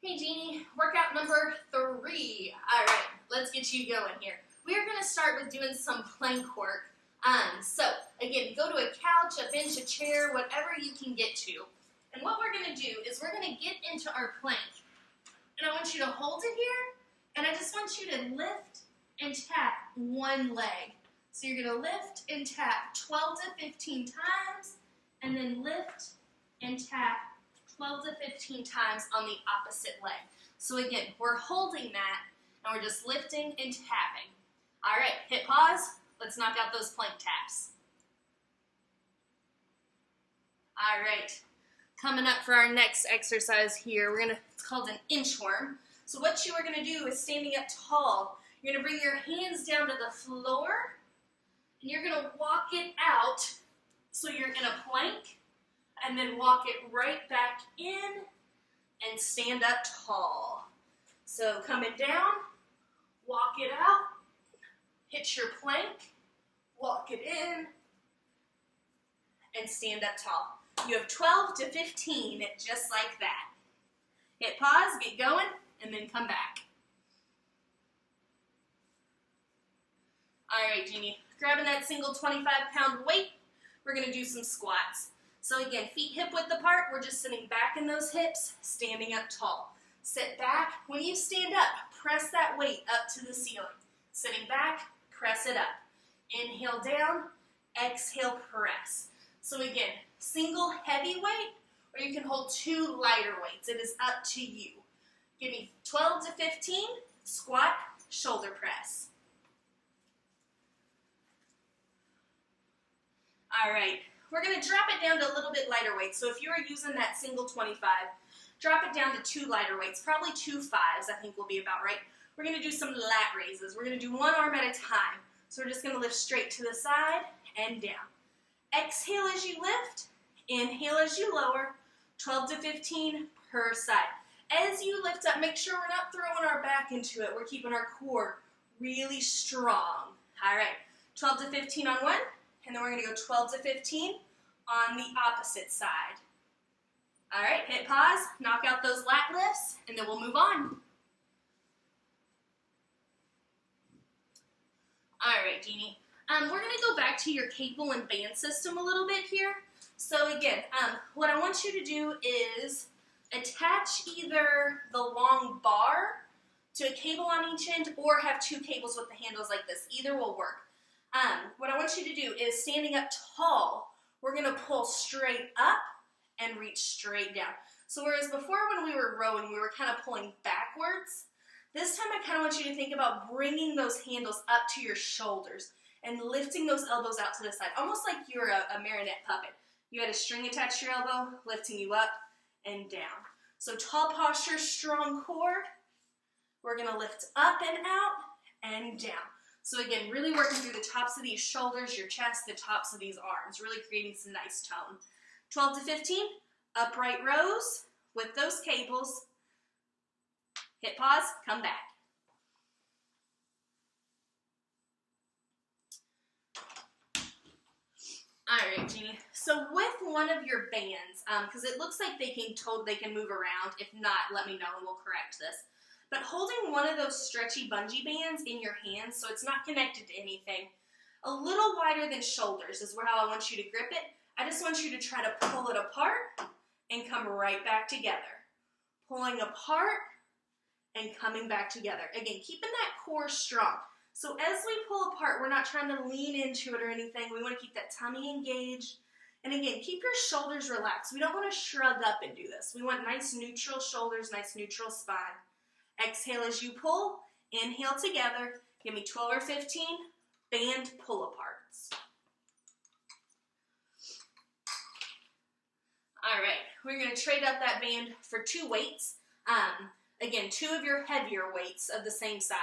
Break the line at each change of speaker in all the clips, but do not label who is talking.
Hey Jeannie, workout number 3. All right, let's get you going here. We are going to start with doing some plank work. So again, go to a couch, a bench, a chair, whatever you can get to. And what we're going to do is we're going to get into our plank. And I want you to hold it here, and I just want you to lift and tap one leg. So you're going to lift and tap 12 to 15 times, and then lift and tap 12 to 15 times on the opposite leg. So again, we're holding that, and we're just lifting and tapping. All right, hit pause. Let's knock out those plank taps. All right, coming up for our next exercise here, it's called an inchworm. So what you are gonna do is standing up tall, you're gonna bring your hands down to the floor, and you're gonna walk it out. So you're in a plank, and then walk it right back in and stand up tall. So coming down, walk it out, hit your plank, walk it in, and stand up tall. You have 12 to 15, just like that. Hit pause, get going, and then come back. All right, Jeannie, grabbing that single 25-pound weight, we're gonna do some squats. So again, feet hip width apart, we're just sitting back in those hips, standing up tall. Sit back. When you stand up, press that weight up to the ceiling. Sitting back, press it up. Inhale down, exhale, press. So again, single heavy weight, or you can hold 2 lighter weights. It is up to you. Give me 12 to 15, squat, shoulder press. All right. We're going to drop it down to a little bit lighter weight. So if you are using that single 25, drop it down to 2 lighter weights, probably 2 5s I think will be about right. We're going to do some lat raises. We're going to do one arm at a time. So we're just going to lift straight to the side and down. Exhale as you lift, inhale as you lower, 12 to 15 per side. As you lift up, make sure we're not throwing our back into it. We're keeping our core really strong. All right, 12 to 15 on one. And then we're going to go 12 to 15 on the opposite side. All right, hit pause, knock out those lat lifts, and then we'll move on. All right, Jeannie. We're going to go back to your cable and band system a little bit here. So again, what I want you to do is attach either the long bar to a cable on each end or have 2 cables with the handles like this. Either will work. What I want you to do is standing up tall, we're going to pull straight up and reach straight down. So whereas before when we were rowing, we were kind of pulling backwards, this time I kind of want you to think about bringing those handles up to your shoulders and lifting those elbows out to the side, almost like you're a marionette puppet. You had a string attached to your elbow, lifting you up and down. So tall posture, strong core. We're going to lift up and out and down. So again, really working through the tops of these shoulders, your chest, the tops of these arms, really creating some nice tone. 12 to 15, upright rows with those cables. Hit pause, come back. All right, Jeannie. So with one of your bands, because it looks like they can move around. If not, let me know and we'll correct this. But holding one of those stretchy bungee bands in your hands so it's not connected to anything, a little wider than shoulders is how I want you to grip it. I just want you to try to pull it apart and come right back together. Pulling apart and coming back together. Again, keeping that core strong. So as we pull apart, we're not trying to lean into it or anything. We want to keep that tummy engaged. And again, keep your shoulders relaxed. We don't want to shrug up and do this. We want nice neutral shoulders, nice neutral spine. Exhale as you pull, inhale together, give me 12 or 15 band pull-aparts. All right, we're going to trade up that band for 2 weights. Again, 2 of your heavier weights of the same size.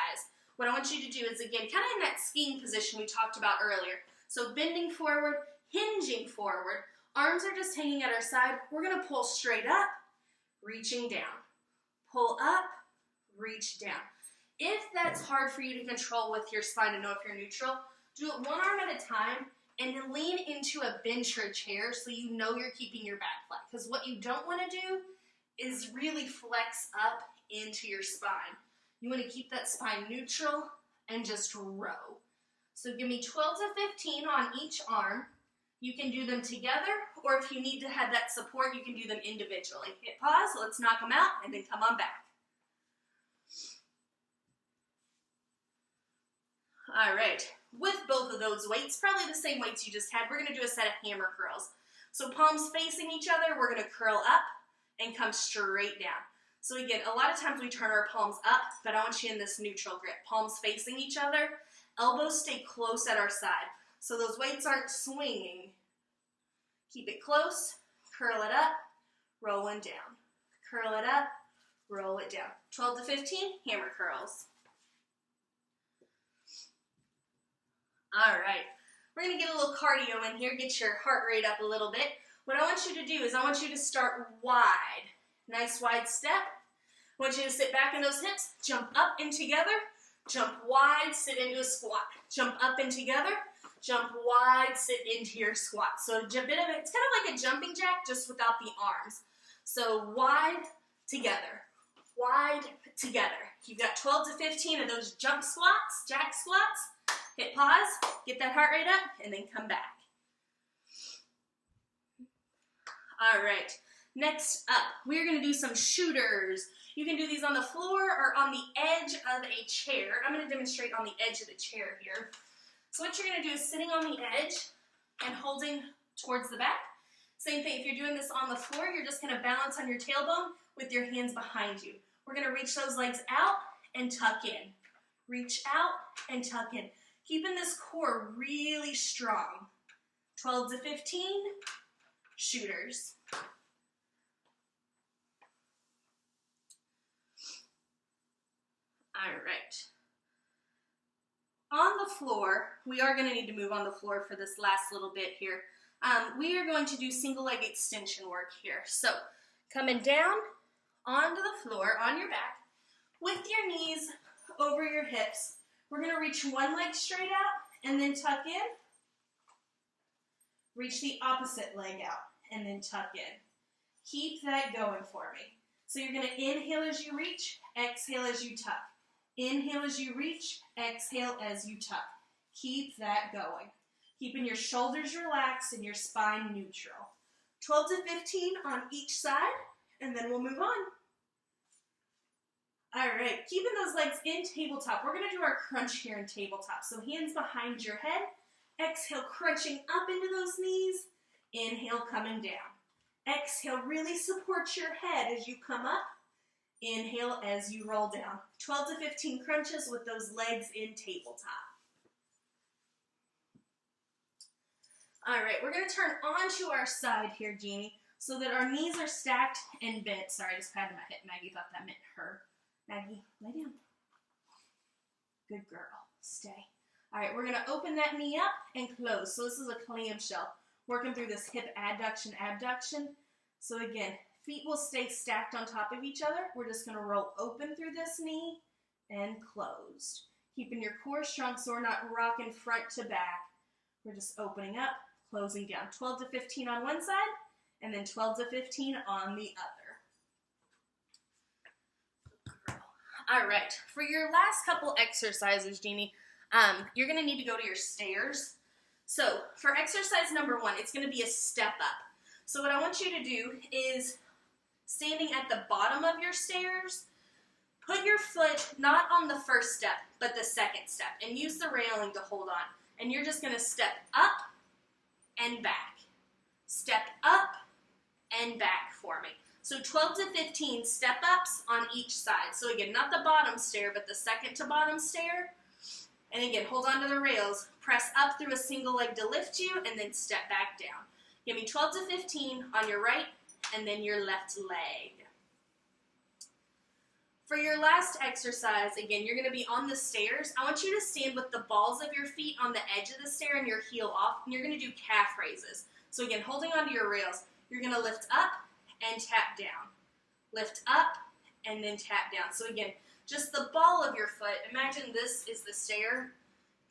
What I want you to do is, again, kind of in that skiing position we talked about earlier. So bending forward, hinging forward, arms are just hanging at our side. We're going to pull straight up, reaching down. Pull up, reach down. If that's hard for you to control with your spine to know if you're neutral, do it one arm at a time and lean into a bench or a chair so you know you're keeping your back flat. Because what you don't want to do is really flex up into your spine. You want to keep that spine neutral and just row. So give me 12 to 15 on each arm. You can do them together, or if you need to have that support, you can do them individually. Hit pause, let's knock them out, and then come on back. All right, with both of those weights, probably the same weights you just had, we're gonna do a set of hammer curls. So palms facing each other, we're gonna curl up and come straight down. So again, a lot of times we turn our palms up, but I want you in this neutral grip. Palms facing each other, elbows stay close at our side. So those weights aren't swinging. Keep it close, curl it up, roll one down. Curl it up, roll it down. 12 to 15, hammer curls. All right, we're gonna get a little cardio in here, get your heart rate up a little bit. What I want you to do is I want you to start wide. Nice wide step. I want you to sit back in those hips, jump up and together, jump wide, sit into a squat. Jump up and together, jump wide, sit into your squat. So a bit of it, it's kind of like a jumping jack, just without the arms. So wide, together, wide, together. You've got 12 to 15 of those jump squats, jack squats. Hit pause, get that heart rate up, and then come back. All right, next up, we're gonna do some shooters. You can do these on the floor or on the edge of a chair. I'm gonna demonstrate on the edge of the chair here. So what you're gonna do is sitting on the edge and holding towards the back. Same thing, if you're doing this on the floor, you're just gonna balance on your tailbone with your hands behind you. We're gonna reach those legs out and tuck in. Reach out and tuck in. Keeping this core really strong. 12 to 15, shooters. All right. On the floor, we are going to need to move on the floor for this last little bit here. We are going to do single leg extension work here. So coming down onto the floor on your back with your knees over your hips. We're going to reach one leg straight out and then tuck in. Reach the opposite leg out and then tuck in. Keep that going for me. So you're going to inhale as you reach, exhale as you tuck. Inhale as you reach, exhale as you tuck. Keep that going. Keeping your shoulders relaxed and your spine neutral. 12 to 15 on each side, and then we'll move on. All right, keeping those legs in tabletop. We're gonna do our crunch here in tabletop. So hands behind your head. Exhale, crunching up into those knees. Inhale, coming down. Exhale, really support your head as you come up. Inhale as you roll down. 12 to 15 crunches with those legs in tabletop. All right, we're gonna turn onto our side here, Jeannie, so that our knees are stacked and bent. Sorry, I just patted my hip. Maggie thought that meant her. Maggie, lay down. Good girl, stay. All right, we're gonna open that knee up and close. So this is a clamshell. Working through this hip adduction, abduction. So again, feet will stay stacked on top of each other. We're just gonna roll open through this knee and closed. Keeping your core strong so we're not rocking front to back. We're just opening up, closing down. 12 to 15 on one side, and then 12 to 15 on the other. All right, for your last couple exercises, Jeannie, you're gonna need to go to your stairs. So for exercise number 1, it's gonna be a step up. So what I want you to do is standing at the bottom of your stairs, put your foot not on the first step, but the second step, and use the railing to hold on. And you're just gonna step up and back. Step up and back for me. So 12 to 15 step-ups on each side. So again, not the bottom stair, but the second to bottom stair. And again, hold on to the rails. Press up through a single leg to lift you, and then step back down. Give me 12 to 15 on your right, and then your left leg. For your last exercise, again, you're going to be on the stairs. I want you to stand with the balls of your feet on the edge of the stair and your heel off, and you're going to do calf raises. So again, holding onto your rails, you're going to lift up and tap down. Lift up and then tap down. So again, just the ball of your foot, imagine this is the stair.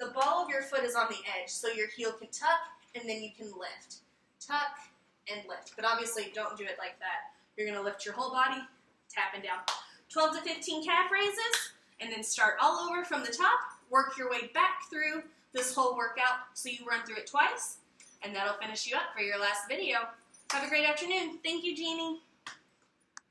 The ball of your foot is on the edge, so your heel can tuck and then you can lift. Tuck and lift, but obviously don't do it like that. You're going to lift your whole body, tapping down. 12 to 15 calf raises, and then start all over from the top. Work your way back through this whole workout so you run through it twice, and that'll finish you up for your last video. Have a great afternoon. Thank you, Jeannie.